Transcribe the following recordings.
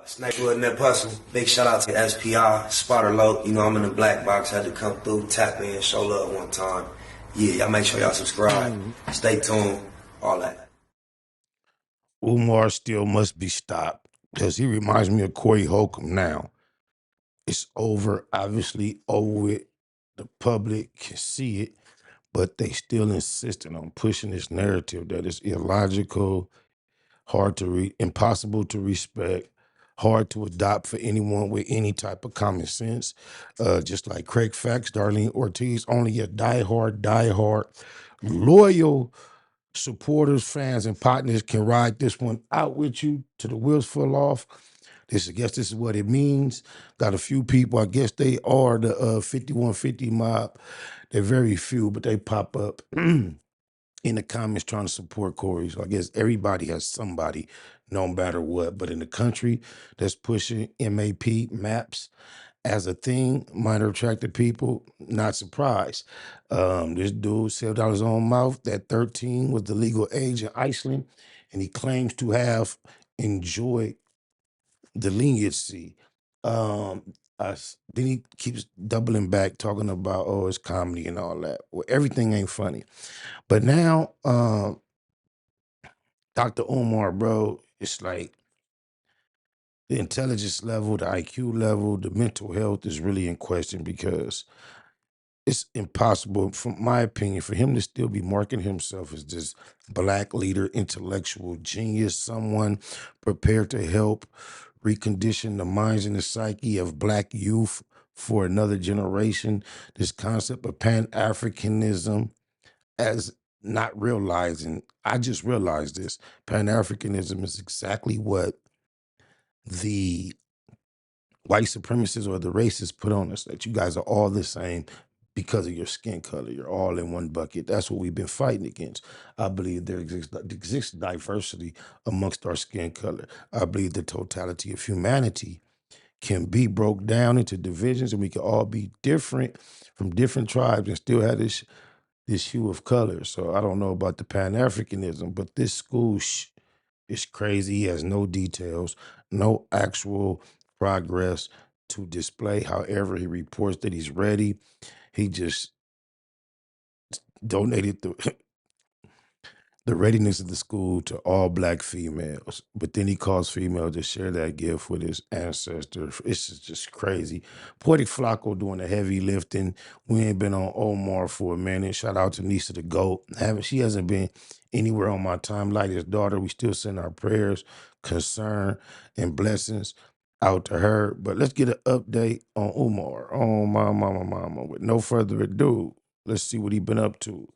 Snake Wood Nip Hustle. Big shout out to SPI, Spotter Low. You know, I'm in the black box. Had to come through, tap in, show love one time. Yeah, y'all make sure y'all subscribe. Stay tuned. All that. Umar still must be stopped because he reminds me of Corey Holcomb now. It's over, obviously over with. The public can see it, but they still insisting on pushing this narrative that is illogical, hard to read, impossible to respect, hard to adopt for anyone with any type of common sense. Just like Craig Fax, Darlene Ortiz, only a diehard, loyal supporters, fans, and partners can ride this one out with you till the wheels fall off. I guess this is what it means. Got a few people, I guess they are the 5150 mob. They're very few, but they pop up in the comments trying to support Corey. So I guess everybody has somebody, no matter what. But in the country that's pushing maps as a thing, might have attracted people, not surprised. This dude said out his own mouth that 13 was the legal age in Iceland, and he claims to have enjoyed the leniency. Then he keeps doubling back, talking about, oh, it's comedy and all that. Well, everything ain't funny. But now, Dr. Umar, bro, it's like the intelligence level, the IQ level, the mental health is really in question because it's impossible, from my opinion, for him to still be marketing himself as this black leader, intellectual genius, someone prepared to help recondition the minds and the psyche of black youth for another generation. This concept of Pan-Africanism as not realizing, I just realized this, Pan-Africanism is exactly what the white supremacists or the racists put on us, that you guys are all the same because of your skin color. You're all in one bucket. That's what we've been fighting against. I believe there exists diversity amongst our skin color. I believe the totality of humanity can be broke down into divisions, and we can all be different from different tribes and still have this hue of color. So I don't know about the Pan-Africanism, but this school is crazy. He has no details, no actual progress to display. However, he reports that he's ready. He just donated the readiness of the school to all black females, but then he calls females to share that gift with his ancestors. It's just crazy. Poetic Flacco doing the heavy lifting. We ain't been on Omar for a minute. Shout out to Nisa the GOAT. She hasn't been anywhere on my timeline. His daughter, we still send our prayers, concern, and blessings out to her. But let's get an update on Umar, on my mama. With no further ado, let's see what he been up to.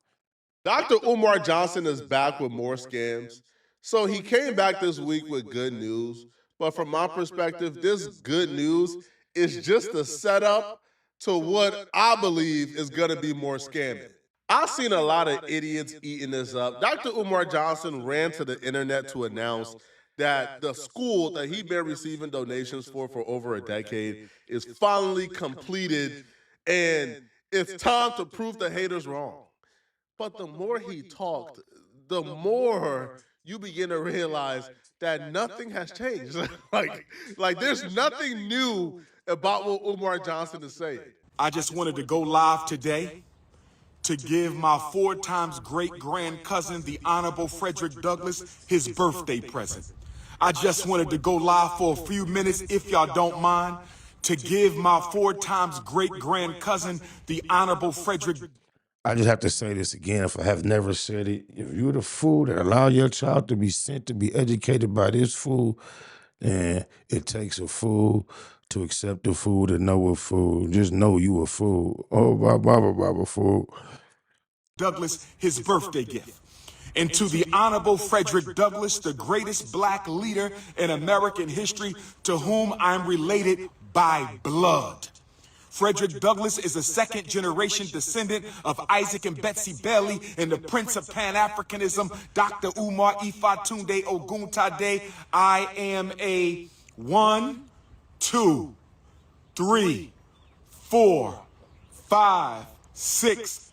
Dr. Umar Johnson is back with more scams. So he came back this week with good news. But from my perspective, this good news is just a setup to what I believe is going to be more scamming. I've seen a lot of idiots eating this up. Dr. Umar Johnson ran to the internet to announce that the school that he'd been receiving donations for over a decade is finally completed, and it's time to prove the haters wrong. But the more he talked, the more you begin to realize that nothing has changed. like there's nothing new about what Umar Johnson is saying. I just wanted to go live today to give my 4 times great-grand cousin, the Honorable Frederick Douglass, his birthday present. I just wanted to go live for a few minutes, if y'all don't mind, to give my 4 times great-grand cousin, the Honorable Frederick. I just have to say this again, if I have never said it. If you're the fool that allow your child to be sent to be educated by this fool, then it takes a fool to accept a fool to know a fool. Just know you a fool. Oh, blah, fool. Douglass his birthday gift. And to the Honorable Frederick Douglass, the greatest black leader in American history, to whom I'm related by blood. Frederick Douglass is a second-generation descendant of Isaac and Betsy Bailey and the Prince of Pan-Africanism, Dr. Umar Ifatunde Oguntade. I am a 1, 2, 3, 4, 5, 6,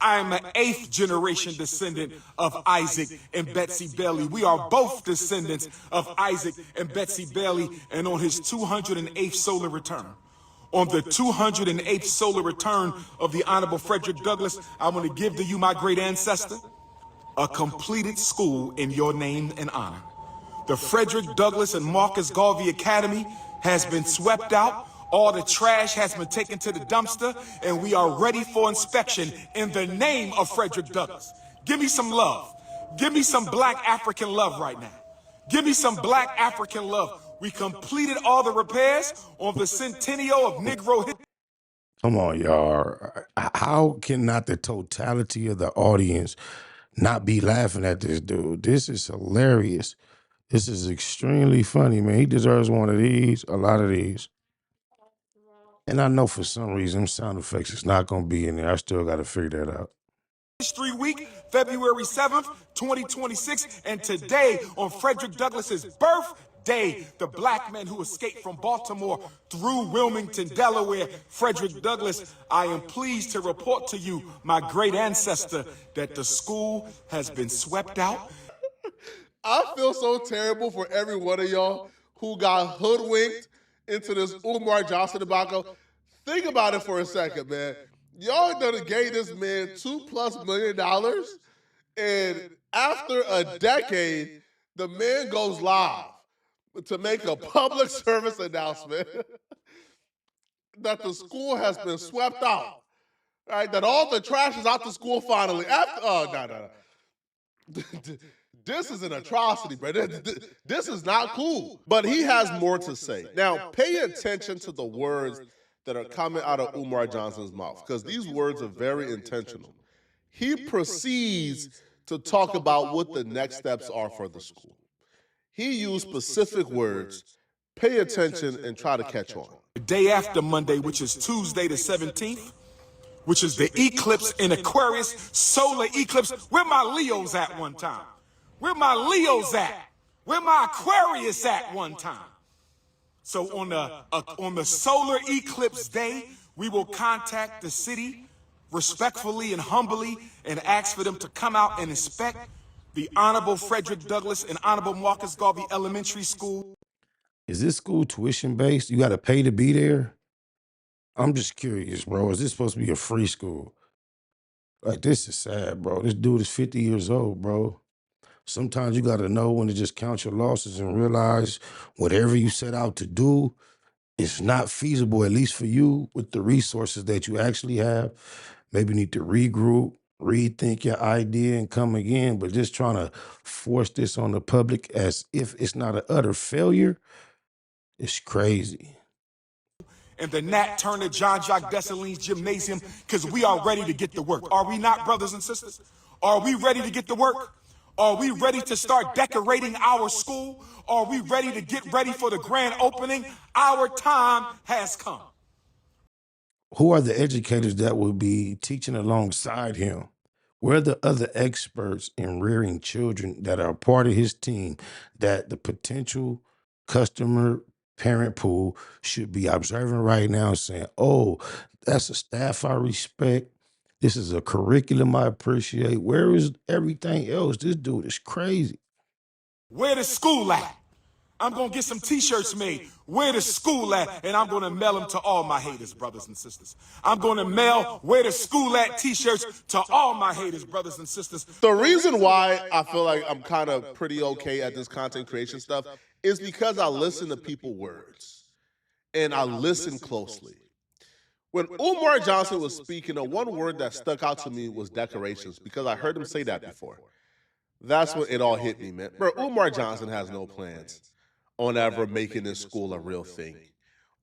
I am an 8th generation descendant of Isaac and Betsy Bailey. We are both descendants of Isaac and Betsy Bailey, and on his 208th solar return. On the 208th solar return of the Honorable Frederick Douglass, I want to give to you, my great ancestor, a completed school in your name and honor. The Frederick Douglass and Marcus Garvey Academy has been swept out. All the trash has been taken to the dumpster, and we are ready for inspection in the name of Frederick Douglass. Give me some love. Give me some black African love right now. Give me some black African love. We completed all the repairs on the centennial of Negro history. Come on, y'all. How can not the totality of the audience not be laughing at this dude? This is hilarious. This is extremely funny, man. He deserves one of these, a lot of these. And I know for some reason, them sound effects is not going to be in there. I still got to figure that out. History Week, February 7th, 2026, and today on Frederick Douglass's birthday, the black man who escaped from Baltimore through Wilmington, Delaware, Frederick Douglass, I am pleased to report to you, my great ancestor, that the school has been swept out. I feel so terrible for every one of y'all who got hoodwinked into this Umar Johnson debacle. Think about it for a second, man. Y'all done gave this man $2+ million, and after a decade, the man goes live to make a public service announcement that the school has been swept out, right? That all the trash is out the school finally. No. This is an atrocity, bro. This is not cool. But he has more to say. Now, pay attention to the words that are coming out of Umar Johnson's mouth, because these words are very intentional. He proceeds to talk about what the next steps are for the school. He used specific words. Pay attention and try to catch on. The day after Monday, which is Tuesday the 17th, which is the eclipse in Aquarius, solar eclipse. Where my Leos at one time? Where my Leos at? Where my Aquarius at one time? So on the solar eclipse day, we will contact the city respectfully and humbly and ask for them to come out and inspect the Honorable Frederick Douglass and Honorable Marcus Garvey Elementary School. Is this school tuition based? You got to pay to be there? I'm just curious, bro. Is this supposed to be a free school? Like, this is sad, bro. This dude is 50 years old, bro. Sometimes you got to know when to just count your losses and realize whatever you set out to do is not feasible, at least for you, with the resources that you actually have. Maybe you need to regroup, rethink your idea and come again, but just trying to force this on the public as if it's not an utter failure, it's crazy. And the Nat Turner John Jacques Dessalines Gymnasium, because we are ready to get to work. Are we not, brothers and sisters? Are we ready to get to work? Are we ready to start decorating our school? Are we ready to get ready for the grand opening? Our time has come. Who are the educators that will be teaching alongside him? Where are the other experts in rearing children that are part of his team that the potential customer parent pool should be observing right now and saying, oh, that's a staff I respect. This is a curriculum I appreciate. Where is everything else? This dude is crazy. Where the school at? I'm going to get some t-shirts made. Where the school at? And I'm going to mail them to all my haters, brothers and sisters. I'm going to mail where the school at t-shirts to all my haters, brothers and sisters. The reason why I feel like I'm kind of pretty okay at this content creation stuff is because I listen to people's words and I listen closely. When Umar Johnson was speaking, the one word that stuck out to me was decorations, because I heard him say that before. That's when it all hit me, man. Bro, Umar Johnson has no plans on ever making this school a real thing.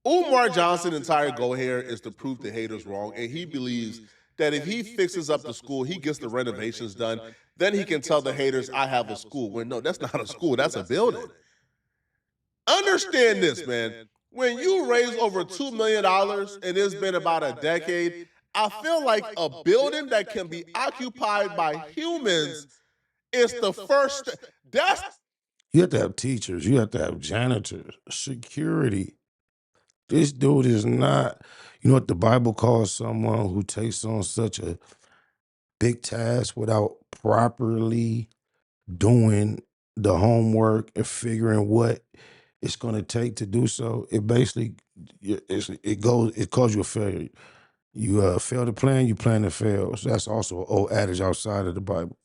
Umar Johnson's entire goal here is to prove the haters wrong, and he believes that if he fixes up the school, he gets the renovations done, then he can tell the haters, I have a school. Well, no, that's not a school, that's a building. Understand this, man. When you raise over $2 million and it's been about a decade, I feel like a building that can be occupied by humans is the first. You have to have teachers. You have to have janitors, security. This dude is not, you know what the Bible calls someone who takes on such a big task without properly doing the homework and figuring what it's going to take to do so, it basically it calls you a failure. You fail to plan, you plan to fail. So that's also an old adage outside of the Bible.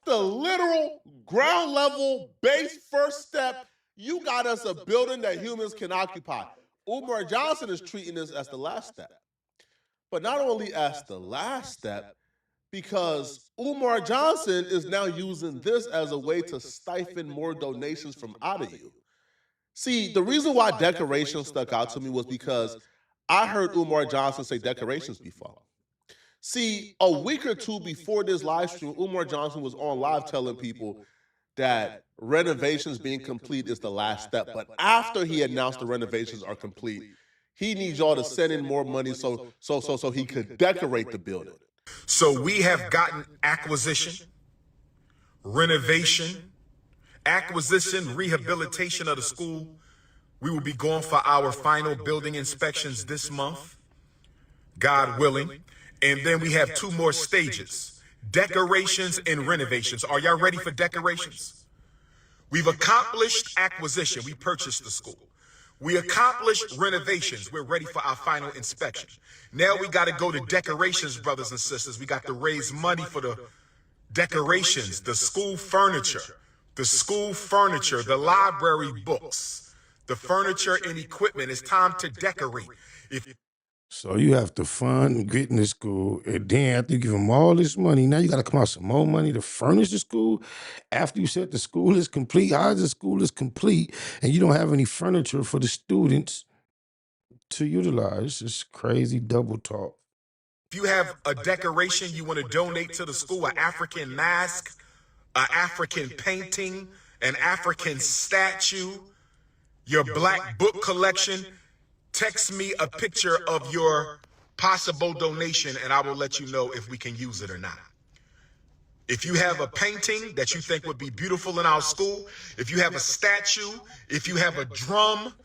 The literal ground level base first step. You got us a building that humans can occupy. Umar Johnson is treating this as the last step. But not only as the last step, because Umar Johnson is now using this as a way to siphon more donations from out of you. See, the reason why decorations stuck out to me was because I heard Umar Johnson say decorations be falling. See, a week or two before this live stream, Umar Johnson was on live telling people that renovations being complete is the last step. But after he announced the renovations are complete, he needs y'all to send in more money so he could decorate the building. So we have gotten acquisition, renovation, acquisition, rehabilitation of the school. We will be going for our final building inspections this month, God willing. And then we have 2 more stages, decorations and renovations. Are y'all ready for decorations? We've accomplished acquisition. We purchased the school. We accomplished renovations. We're ready for our final inspection. Now we got to go to decorations, brothers and sisters. We got to raise money for the decorations, the school furniture, the library books, the furniture and equipment. It's time to decorate. So you have to fund getting the school, and then after you give them all this money, now you got to come out some more money to furnish the school. After you said the school is complete, how is the school is complete, and you don't have any furniture for the students to utilize? It's crazy double talk. If you have a decoration you want to donate to the school, an African mask, an African painting, an African statue, your black book collection, text me a picture of your possible donation and I will let you know if we can use it or not. If you have a painting that you think would be beautiful in our school, if you have a statue, if you have a drum,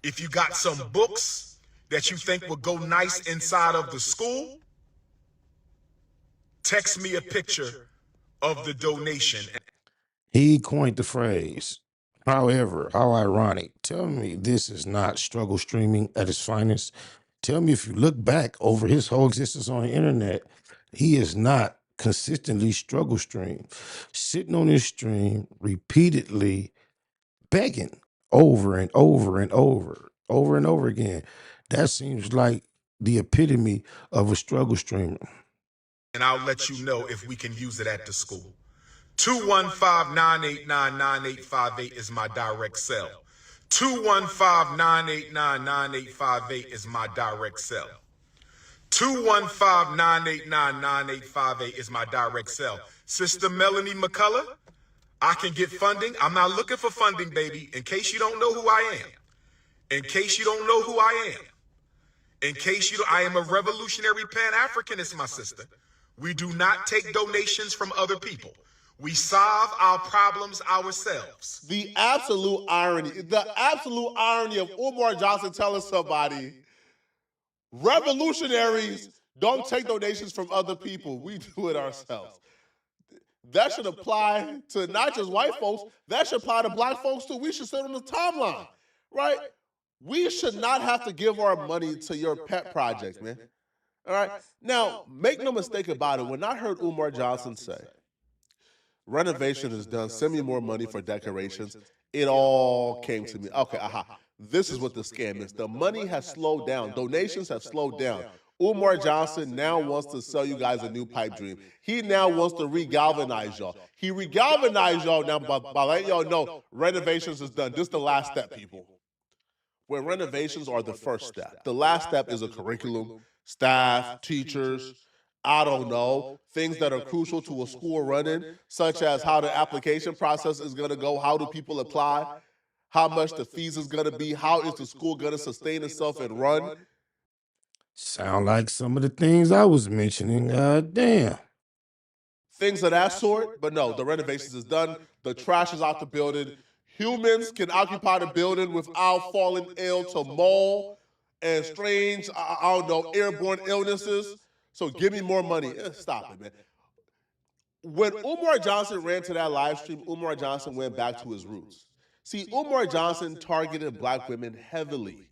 if you got some books that you think would go nice inside of the school, text me a picture of the donation. He coined the phrase. However, how ironic. Tell me this is not struggle streaming at its finest. Tell me if you look back over his whole existence on the internet, he is not consistently struggle stream. Sitting on his stream repeatedly begging over and over and over again. That seems like the epitome of a struggle streamer. And I'll let you know if we can use it at the school. 215-989-9858 is my direct cell. 215-989-9858 is my direct cell. 215-989-9858 is my direct cell. Sister Melanie McCullough, I can get funding. I'm not looking for funding, baby. In case you don't know who I am. In case you don't know who I am. In case you don't, I am a revolutionary Pan-Africanist, my sister. We do not take donations from other people. We solve our problems ourselves. The absolute irony of Umar Johnson telling somebody, revolutionaries don't take donations from other people. We do it ourselves. That should apply to not just white folks. That should apply to black folks too. We should sit on the timeline, right? We should not have to give our money to your pet projects, man. All right? Now, make no mistake about it. When I heard Umar Johnson say, renovation is done, send me more money for decorations, it all came to me. Okay, this is what the scam is. The money has slowed down. Donations have slowed down. Umar Johnson now wants to sell you guys a new pipe dream. He now wants to regalvanize y'all. He regalvanized y'all now by letting y'all know renovations is done. This is the last step, people. Where renovations are the first step. The last step is a curriculum, staff, teachers, I don't know, things that are crucial to a school running, such as how the application process is going to go, how do people apply, how much the fees is going to be, how is the school going to sustain itself and run. Sound like some of the things I was mentioning. Damn. Things of that sort, but no, the renovations is done. The trash is out the building. Humans can occupy the building without falling ill to mold and strange, I don't know, airborne illnesses. So give me more money. Stop it, man. When Umar Johnson ran to that live stream, Umar Johnson went back to his roots. See, Umar Johnson targeted black women heavily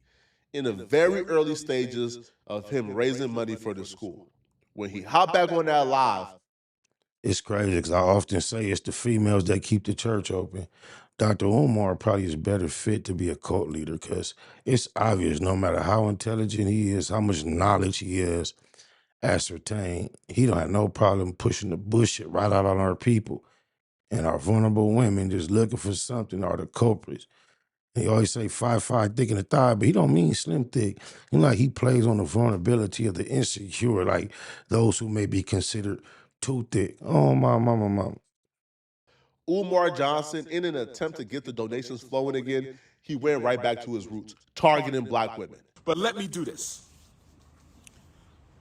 in the very early stages of him raising money for the school. When he hopped back on that live, It's crazy because I often say it's the females that keep the church open. Dr. Umar probably is better fit to be a cult leader because it's obvious no matter how intelligent he is, how much knowledge he has ascertained, he don't have no problem pushing the bullshit right out on our people. And our vulnerable women just looking for something are the culprits. He always say 5'5", thick in the thigh, but he don't mean slim thick. You know, like he plays on the vulnerability of the insecure, like those who may be considered too thick. Oh, my mama. Umar Johnson, in an attempt to get the donations flowing again, he went right back to his roots, targeting black women. But let me do this.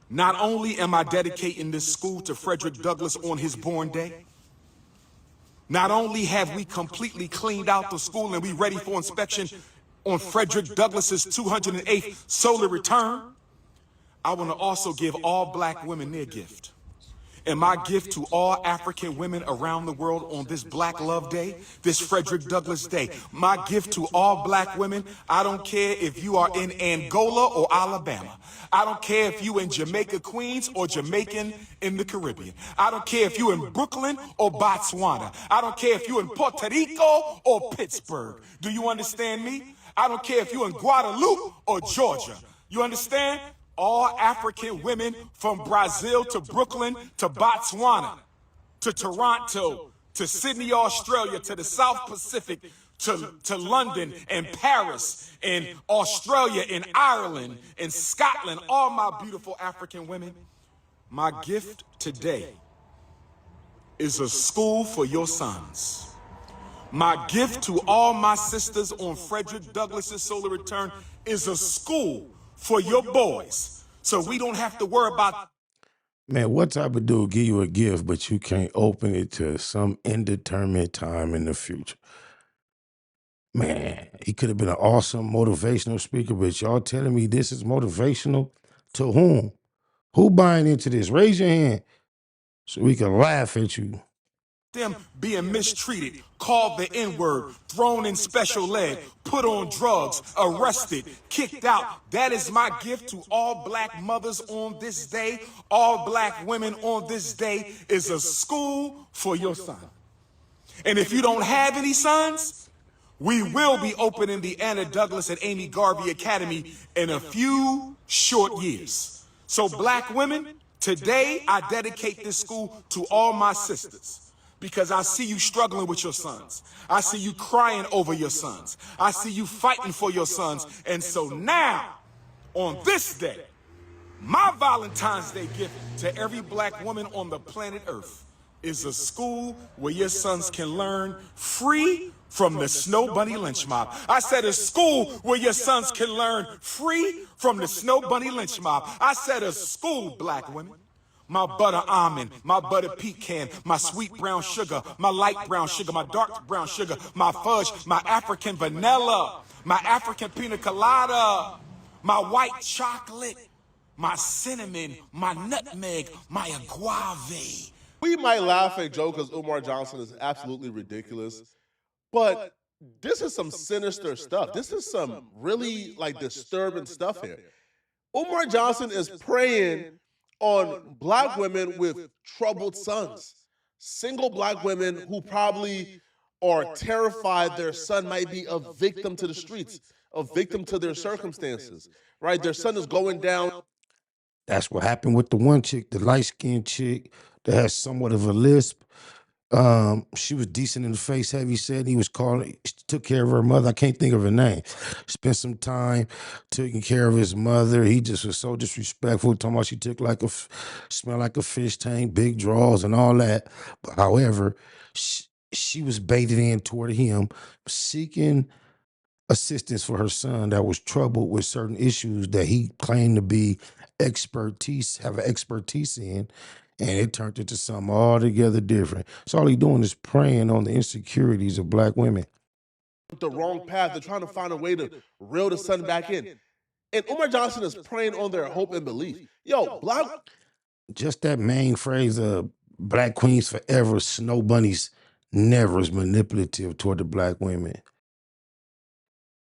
Not only am I dedicating this school to Frederick Douglass on his born day, not only have we completely cleaned out the school and we ready for inspection on Frederick Douglass's 208th solar return, I want to also give all black women their gift. And my gift to all African women around the world on this Black Love Day, this Frederick Douglass Day, my gift to all black women, I don't care if you are in Angola or Alabama. I don't care if you in Jamaica, Queens, or Jamaican in the Caribbean. I don't care if you in Brooklyn or Botswana. I don't care if you in Puerto Rico or Pittsburgh. Do you understand me? I don't care if you in Guadalupe or Georgia. You understand? All African women from Brazil to Brooklyn to Botswana to Toronto to Sydney, Australia to the South Pacific to London and Paris and Australia and Ireland and Scotland, all my beautiful African women, my gift today is a school for your sons. My gift to all my sisters on Frederick Douglass's solar return is a school for your boys, so we don't have to worry about. Man, what type of dude give you a gift, but you can't open it to some indeterminate time in the future? Man, he could have been an awesome motivational speaker, but y'all telling me this is motivational? To whom? Who buying into this? Raise your hand so we can laugh at you. Them being mistreated, called the N-word, thrown in special ed, put on drugs, arrested, kicked out. That is my gift to all black mothers on this day, all black women on this day, is a school for your son. And if you don't have any sons, we will be opening the Anna Douglas and Amy Garvey Academy in a few short years. So black women, today I dedicate this school to all my sisters. Because I see you struggling with your sons. I see you crying over your sons. I see you fighting for your sons. And so now, on this day, my Valentine's Day gift to every black woman on the planet Earth is a school where your sons can learn free from the Snow Bunny lynch mob. I said a school where your sons can learn free from the Snow Bunny lynch mob. I said a school, black women. My butter almond, my butter pecan, my sweet brown sugar, my light brown sugar, my dark brown sugar, my fudge, my African vanilla, my African pina colada, my white chocolate, my cinnamon, my nutmeg, my agave. We might laugh at Joe because Umar Johnson is absolutely ridiculous, but this is some sinister stuff. This is some really disturbing stuff here. Umar Johnson is preying on black women with troubled sons, single black women who probably are terrified their son might be a victim to the streets, a victim to their circumstances, right? Their son is going down. That's what happened with the one chick, the light-skinned chick that has somewhat of a lisp. She was decent in the face, heavy set. He was calling, took care of her mother. I can't think of her name. Spent some time taking care of his mother. He just was so disrespectful, talking about she took smelled like a fish tank, big draws and all that. But however, she was baited in toward him, seeking assistance for her son that was troubled with certain issues that he claimed to have an expertise in. And it turned into something altogether different. So all he's doing is preying on the insecurities of black women. The wrong path. They're trying to find a way to reel the son back in. And Umar Johnson is preying on their hope and belief. Yo, black just that main phrase of black queens forever, snow bunnies never is manipulative toward the black women.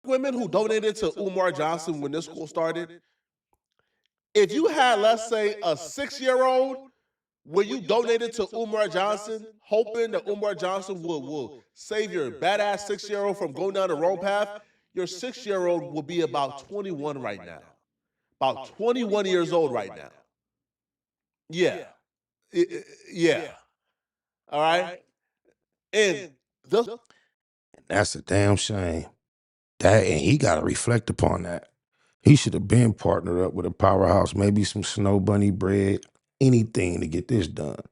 Women who donated to Umar Johnson when this school started, if you had, let's say, a 6-year-old when you donated to Umar Johnson, hoping that Umar Johnson will save your badass 6-year-old from going down the wrong path, your 6-year-old will be about 21 right now. About 21 years old right now. Yeah. Yeah. All right? And that's a damn shame. That, and he got to reflect upon that. He should have been partnered up with a powerhouse, maybe some snow bunny bread, anything to get this done.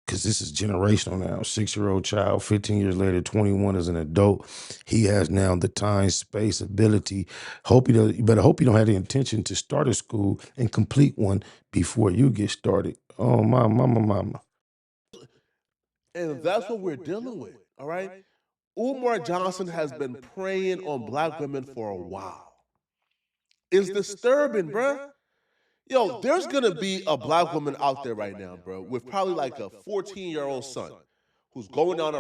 Because this is generational now. 6-year-old child, 15 years later, 21 as an adult. He has now the time, space, ability. You better hope you don't have the intention to start a school and complete one before you get started. Oh, my mama. And that's what we're dealing with, all right? Umar Johnson has been preying on black women for a while. It's disturbing, bruh. Yo, there's gonna be a black woman out there right now, bro, with probably like a 14-year-old son who's going down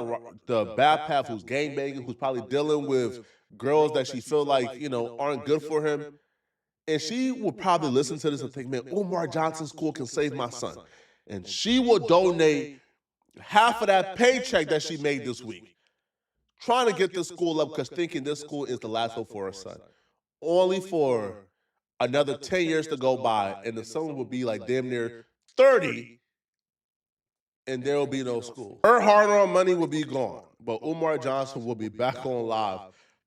the bad path, who's gangbanging, who's probably dealing with girls that she feel like, aren't good for him. And she would probably listen to this and think, man, Umar Johnson School can save my son. And she will donate half of that paycheck that she made this week, trying to get this school up because thinking this school is the last hope for her son. Only for another 10 years to go by, and the son will be like damn near 30, and there will be no school. Her hard-earned money will be gone, but Umar Johnson will be back on live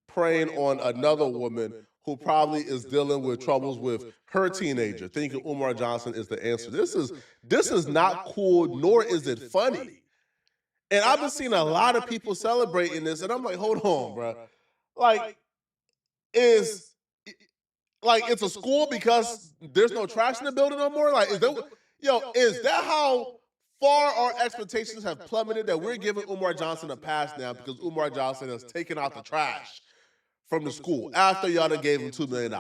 preying on another woman who probably is dealing with troubles with her teenager, thinking Umar Johnson is the answer. This is not cool, nor is it funny. And I've been seeing a lot of people celebrating this, and I'm like, hold on, bro. It's a school because there's no trash in the building no more? Is that how far our expectations have plummeted that we're giving Umar Johnson a pass now because Umar Johnson has taken out the trash from the school after y'all done gave him $2 million?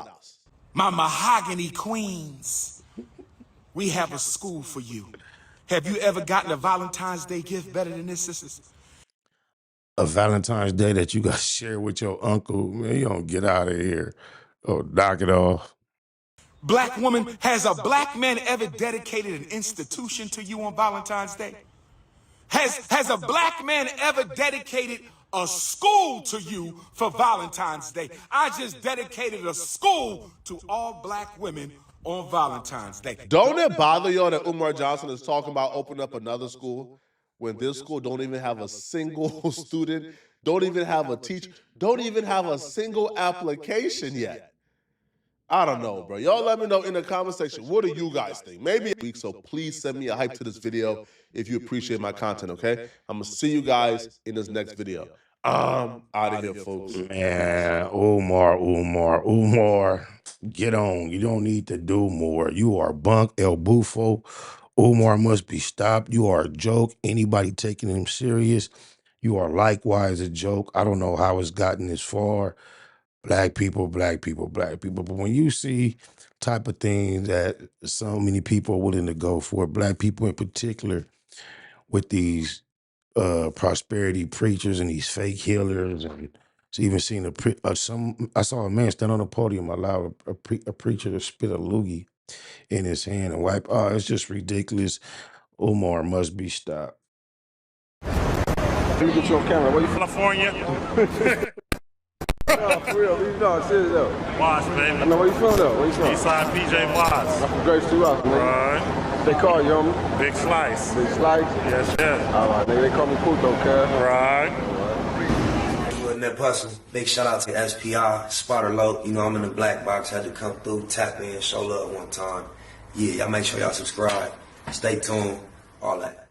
My mahogany queens, we have a school for you. Have you ever gotten a Valentine's Day gift better than this, sisters? A Valentine's Day that you got to share with your uncle, man, you don't get out of here. Oh, knock it off. Black woman, has a black man ever dedicated an institution to you on Valentine's Day? Has a black man ever dedicated a school to you for Valentine's Day? I just dedicated a school to all black women on Valentine's Day. Don't it bother y'all that Umar Johnson is talking about opening up another school when this school don't even have a single student, don't even have a teacher, don't even have a single application yet? I don't know, bro. Y'all let me know in the comment section. What do you guys think? Maybe a week, so please send me a hype to this video if you appreciate my content, okay? I'm going to see you guys in this next video. I'm out of here, folks. Man, Umar, get on. You don't need to do more. You are bunk, El Bufo. Umar must be stopped. You are a joke. Anybody taking him serious, you are likewise a joke. I don't know how it's gotten this far. Black people. But when you see type of things that so many people are willing to go for, black people in particular, with these prosperity preachers and these fake healers, and even seen I saw a man stand on a podium, allow a preacher to spit a loogie in his hand and wipe. Oh, it's just ridiculous. Umar must be stopped. Let me get you on camera. Where you from? California. No, for real. Leave it on. Serious though. Watts, baby. I know where you from though. Where you from? Eastside PJ Watts. I'm from Grace 2 House, nigga. Right. They call you, homie. Big Slice. Big Slice? Yes, yes. All right, nigga. They call me Puto, cuz. Right. And that person, big shout out to SPI, Spotter Low. I'm in the black box, had to come through, tap in, show love one time. Yeah, y'all make sure y'all subscribe. Stay tuned, all that.